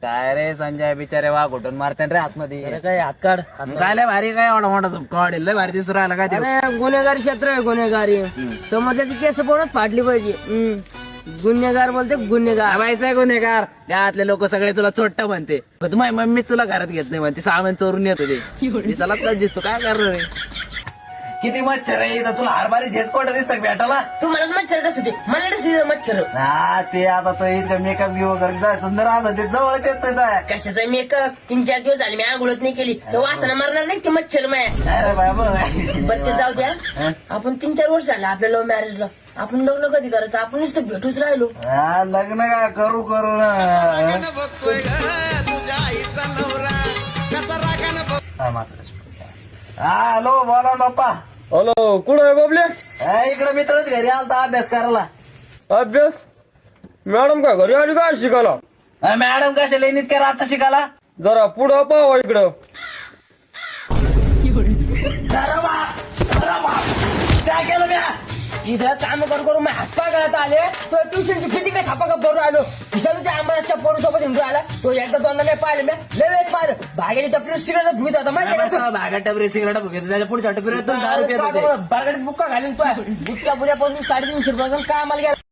काय रे संजय बिचारे वा घुटून मारते रे आतमध्ये. अरे काय हात काढ. काय लय भारी काय एवढा मोठा झुपका वाढेल लय भारी दिसू राहिला काय ते. अरे गुन्हेगारी क्षेत्र आहे गुन्हेगारी. समजल्याची केस बोलत फाडली पाहिजे. गुन्हेगार बोलते गुन्हेगार. बायचा गुन्हेगार गावातले लोक सगळे तुला चोट्ट म्हणते. पण माझी मम्मी तुला घरात घेत नाही म्हणते सामान चोरून येत होते. दिसायला तर दिसतो काय करणार रे. किती मच्छर आहे इथं तुला हरभारी झेच कोणतं दिसतं भेटायला. तुम्हाला मच्छर कसं ते मला कसं मच्छर. हा ते आता तो इथं मेकअप घेऊ वगैरे सुंदर आता ते जवळच येत नाही. कशाचा मेकअप 3-4 दिवस झाले मी आंघोळच नाही केली तर वासना मारणार नाही ते मच्छर माया. अरे बाबा बरं ते जाऊ द्या. आपण 3-4 वर्ष झाले आपल्या लव्ह मॅरेजला. आपण लग्न कधी करायचं आपण नुसतं भेटूच राहिलो. हा लग्न काय करू करू ना. हा हॅलो बोला बाप्पा. हॅलो कुठं आहे बाबले? इकडे मित्रच घरी आलता अभ्यास करायला. अभ्यास? मॅडम का घरी आली काय शिकायला? मॅडम कशाला इतक्या रातचा शिकायला. जरा पुढं पाहा इकडं. काय केलं म्या. इथं काम करू मी हातपा गळत आले तो ट्युशनची फिटिंग काय थापा करून आलो. विशाल त्या आंबाच्या पोरूसोबत हिंदू आला तो एकदा दोनदा नाही पाहिलं मी लय वेळेस पाहिलं. भाग्याची टपरी सिगारेट भुगत होता माहिती भागात टपरी सिगरेट बघितलं त्याच्या पुढच्या टपरीतून 10 रुपये होते. बागाडीत बुक्का घालून तो बुक्का पुऱ्यापासून 350 रुपयापासून काय आम्हाला गेला.